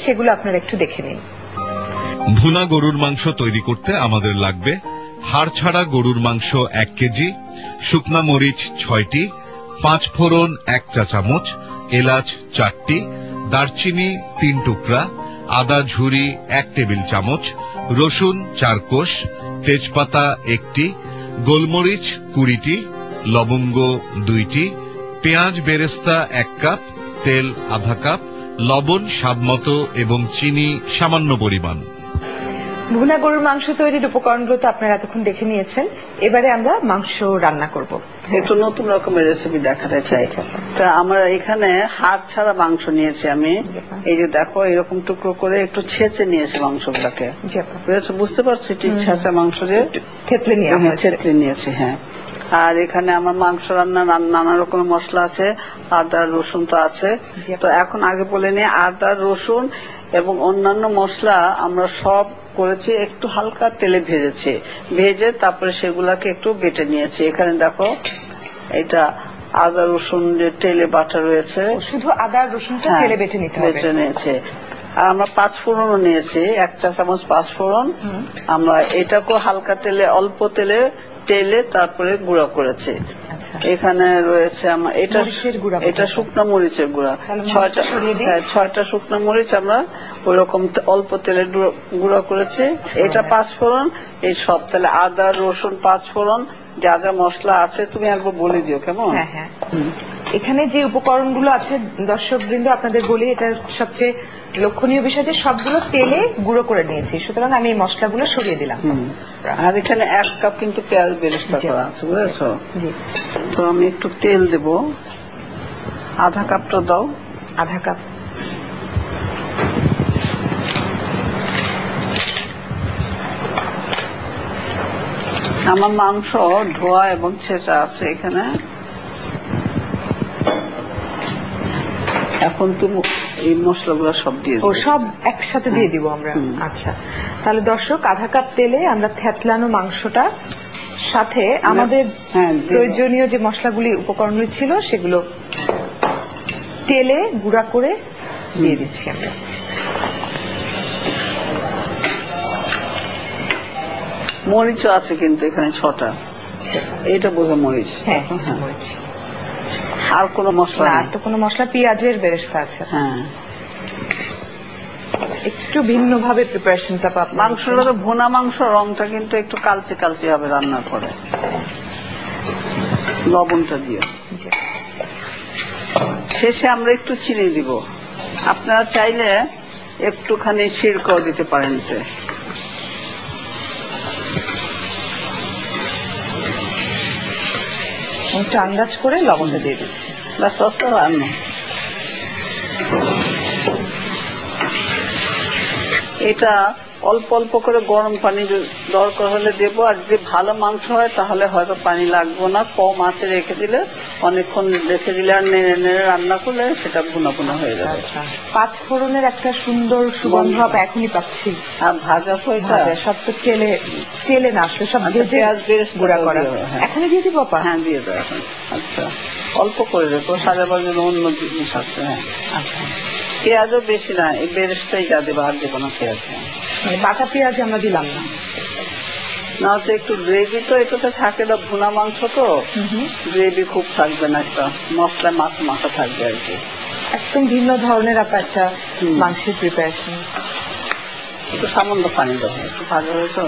সেগুলো আপনারা একটু দেখে নিন। ভুনা গরুর মাংস তৈরি করতে আমাদের লাগবে হাড় ছাড়া গরুর মাংস 1 কেজি, শুকনা মরিচ 6টি, 5 ফোড়ন 1 চা চামচ, এলাচ 4টি, দারচিনি 3 টুকরা, আদা ঝুরি 1 টেবিল চামচ, রসুন 4 কোষ, তেজপাতা 1টি, গোলমরিচ 20টি, লবঙ্গ 2টি, পেঁয়াজ বেরেস্তা 1 কাপ, তেল আধা কাপ, লবণ স্বাদমতো এবং চিনি সামান্য পরিমাণ। ভুনা গরুর মাংস তৈরির উপকরণগুলো তো আপনারা এতক্ষণ দেখে নিয়েছেন। এবারে আমরা মাংস রান্না করব। একটু নতুন রকমের রেসিপি দেখাতে চাই। তা আমরা এখানে হাড় ছাড়া মাংস নিয়েছি আমি। এই যে দেখো এরকম টুকরো করে একটু ছেঁচে নিয়েছি মাংসগুলোকে। বুঝতে পারছি ঠিক ছেঁচা মাংস যে থেতলে নিয়েছি। হ্যাঁ, আর এখানে আমার মাংস রান্নার নানা রকমের মশলা আছে, আদা রসুন তো আছে। তো এখন আগে বলে নিই, আদা রসুন এবং অন্যান্য মশলা আমরা সব করেছি, একটু হালকা তেলে ভেজে তারপরে সেগুলাকে একটু বেটে নিয়েছি। এখানে দেখো এটা আদা রসুন যে তেলে বাটা রয়েছে, শুধু আদা রসুনটা তেলে বেটে নিয়েছে। আর আমরা 5 ফোড়নও নিয়েছি, 1 চা চামচ 5 ফোড়ন। আমরা এটাকেও হালকা তেলে অল্প তেলে তারপরে গুঁড়া করেছি। এখানে রয়েছে আমার এটা শুকনো মরিচের গুঁড়া, 6টা শুকনো মরিচ আমরা ওইরকম অল্প তেলে গুঁড়া করেছি। এটা 5 ফোড়ন, এই সব তাহলে আদা রসুন 5 ফোড়ন যা যা মশলা আছে তুমি একবার বলে দিও কেমন। হ্যাঁ, এখানে যে উপকরণগুলো আছে দর্শকবৃন্দ আপনাদের বলি, এটা সবচেয়ে লক্ষণীয় বিষয় যে সবগুলো তেলে গুঁড়ো করে নিয়েছি, সুতরাং আমি এই মশলাগুলো সরিয়ে দিলাম। আর এখানে 1 কাপ কিন্তু পেঁয়াজ বেরেস্তা করা আছে, বুঝেছো? তো আমি একটু তেল দেব, আধা কাপটা দাও। আধা কাপ। আমার মাংস ধোয়া এবং ছেঁচা আছে এখানে। এখন তুমি এই মশলাগুলো সব দিয়ে দিও। সব একসাথে দিয়ে দিব আমরা। আচ্ছা, তাহলে দর্শক আধা কাপ তেলে আমরা থেতলানো মাংসটা সাথে আমাদের প্রয়োজনীয় যে মশলাগুলি উপকরণগুলি ছিল সেগুলো তেলে গুঁড়া করে দিয়ে দিচ্ছি আমরা। মরিচও আছে কিন্তু এখানে 6টা, এটা বোঝা মরিচ। হ্যাঁ, মরিচ। আর কোনো মশলা? আর তো কোনো মশলা, পেঁয়াজের বেরেস্তা আছে। হ্যাঁ, একটু ভিন্ন ভাবে প্রিপারেশনটা পাবো। মাংসটা তো ভুনা মাংস, রংটা কিন্তু একটু কালচে হবে রান্নার পরে। লবণটা দিও। শেষে আমরা একটু চিনি দিব, আপনারা চাইলে একটুখানি সিরকাও দিতে পারেন। একটু আন্দাজ করে লবণটা দিয়ে দিচ্ছি। এটা অল্প অল্প করে গরম পানি দরকার হলে দেবো, আর যদি ভালো মাংস হয় তাহলে হয়তো পানি লাগবে না। কম আঁচে রেখে দিলে, অনেকক্ষণ রেখে দিলে আর নেড়ে নেড়ে রান্না করলে সেটা ভুনা ভুনা হয়ে যাবে। 5 ফোড়নের একটা সুন্দর সুগন্ধ এখনই পাচ্ছি। আর ভাজা সব তো তেলে না আসলে সব গুঁড়া করা। এখনই দিয়ে দিব? হ্যাঁ, দিয়ে দাও এখন। আচ্ছা, অল্প করে রেখো, সাজাবার জন্য অন্য জিনিস আছে। হ্যাঁ, আচ্ছা, পেঁয়াজও বেশি না, এই বেরেস্তাই যা দেবো, আর দেবো না পেঁয়াজ। বাটা পেঁয়াজ আমরা দিলাম না, তো একটু গ্রেভি তো এটাতে থাকে না, ভুনা মাংস তো গ্রেভি খুব থাকবে না, একটা মশলা মাখা থাকবে আর কি। একদম ভিন্ন ধরনের একটা মাংসের প্রিপারেশন। একটু সামান্য পানি দেবো, একটু ভাজা হয়েছে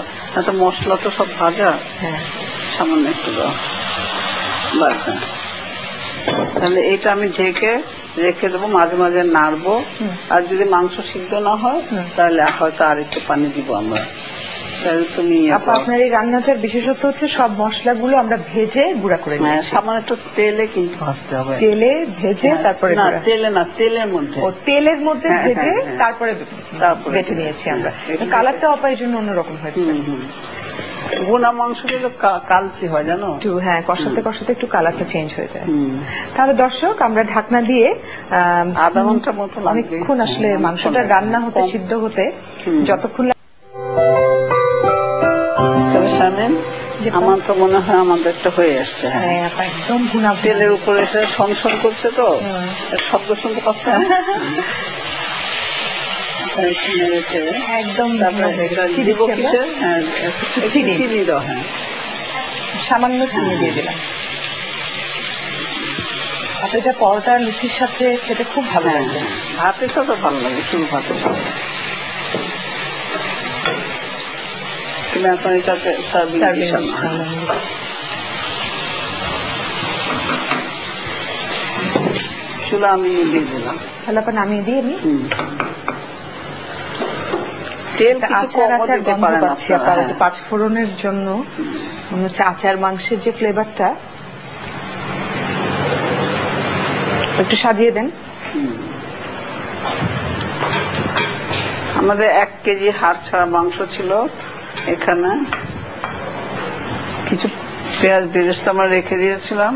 তো, মশলা তো সব ভাজা। হ্যাঁ, সামান্য একটু দাও, বাস। তাহলে এটা আমি ঢেকে রেখে দেবো, মাঝে মাঝে নাড়বো। আর যদি মাংস সিদ্ধ না হয় তাহলে হয়তো আর একটু পানি দিব আমরা। তুমি আপনার এই রান্নাটার বিশেষত্ব হচ্ছে সব মশলাগুলো আমরা ভেজে গুঁড়া করে নিই। সামান্য একটু তেলে কিন্তু ভাজতে হবে, তেলে ভেজে তারপরে। তেলের মধ্যে। তেলের মধ্যে ভেজে তারপরে বেটে নিয়েছি আমরা। কালারটা অপায়ের জন্য অন্যরকম হয়েছে। ভুনা মাংস কিন্তু কালচে হয় জানো। হ্যাঁ, কষাতে কষাতে একটু কালারটা চেঞ্জ হয়ে যায়। তাহলে দর্শক আমরা ঢাকনা দিয়ে আধা ঘন্টা মতো অনেকক্ষণ আসলে মাংসটা রান্না হতে, সিদ্ধ হতে যতক্ষণ। আমার তো মনে হয় আমাদেরটা হয়ে আসছে। হ্যাঁ, একদম ভুনা তেলের উপরে ছনছন করছে তো, শব্দ শুনতে পাচ্ছে। একদম চিনি দাও, হ্যাঁ সামান্য চিনি দিয়ে দিলাম। আপনি এটা পরোটা লুচির সাথে খেতে খুব ভালো লাগবে। ভাতের সাথে ভালো লাগে, শুধু ভাতের ভালো লাগে। তুমি এখন এটাকে চুলা আমি দিয়ে দিলাম। তাহলে আপনার নামিয়ে দিয়ে নি তেল আচার আচার গন্ধ পাচ্ছি। আপনার পাঁচফোড়নের জন্য মনে হচ্ছে আচার মাংসের যে ফ্লেভারটা একটু সাজিয়ে দেন। আমাদের 1 কেজি হাড় ছাড়া মাংস ছিল, এখানে কিছু পেঁয়াজ বেরেস্তা আমরা রেখে দিয়েছিলাম।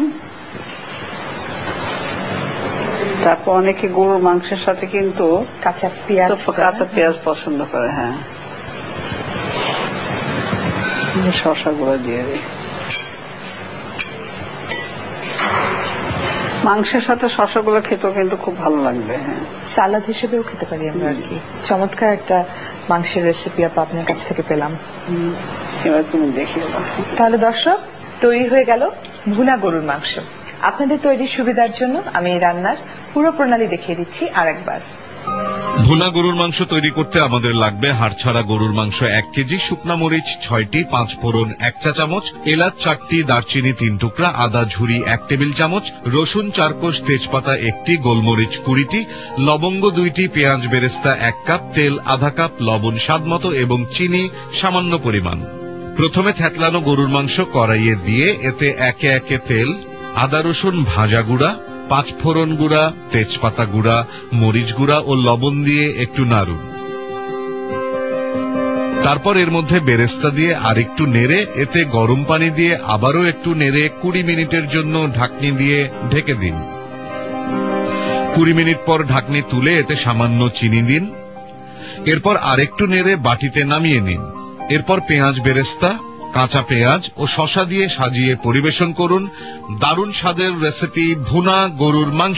তারপর অনেকে গরুর মাংসের সাথে কিন্তু কাঁচা পেঁয়াজ পছন্দ করে। হ্যাঁ, শসা গুঁড়ো দিয়ে দিই। মাংসের সাথে শসা গুলো খেতেও কিন্তু খুব ভালো লাগবে। হ্যাঁ, সালাদ হিসেবেও খেতে পারি আমরা আর কি। চমৎকার একটা মাংসের রেসিপি আপনার কাছ থেকে পেলাম। এবার তুমি দেখিয়ে দাও। তাহলে দর্শক, তৈরি হয়ে গেল ভুনা গরুর মাংস। আপনাদের তৈরির সুবিধার জন্য আমি রান্নার পুরো প্রণালী দেখিয়ে দিচ্ছি আরেকবার। ভুনা গরুর মাংস তৈরি করতে আমাদের লাগবে হাড়ছাড়া গরুর মাংস 1 কেজি, শুকনা মরিচ 6টি, 5 ফোড়ন 1 চা চামচ, এলাচ 4টি, দারচিনি 3 টুকরা, আদা ঝুরি 1 টেবিল চামচ, রসুন 4 কোষ, তেজপাতা 1টি, গোলমরিচ 20টি, লবঙ্গ 2টি, পেঁয়াজ বেরেস্তা 1 কাপ, তেল আধা কাপ, লবণ স্বাদমতো এবং চিনি সামান্য পরিমাণ। প্রথমে থেতলানো গরুর মাংস কড়াইয়ে দিয়ে এতে একে একে তেল, আদা রসুন ভাজা গুঁড়া, 5 ফোড়ন গুঁড়া, তেজপাতা গুঁড়া, মরিচ গুঁড়া ও লবণ দিয়ে একটু নাড়ুন। তারপর এর মধ্যে বেরেস্তা দিয়ে আরেকটু নেড়ে এতে গরম পানি দিয়ে আবারও একটু নেড়ে 20 মিনিটের জন্য ঢাকনি দিয়ে ঢেকে দিন। 20 মিনিট পর ঢাকনি তুলে এতে সামান্য চিনি দিন। এরপর আরেকটু নেড়ে বাটিতে নামিয়ে নিন। এরপর পেঁয়াজ বেরেস্তা, কাঁচা পেঁয়াজ ও শসা দিয়ে সাজিয়ে পরিবেশন করুন। দারুণ স্বাদের রেসিপি ভুনা গরুর মাংস।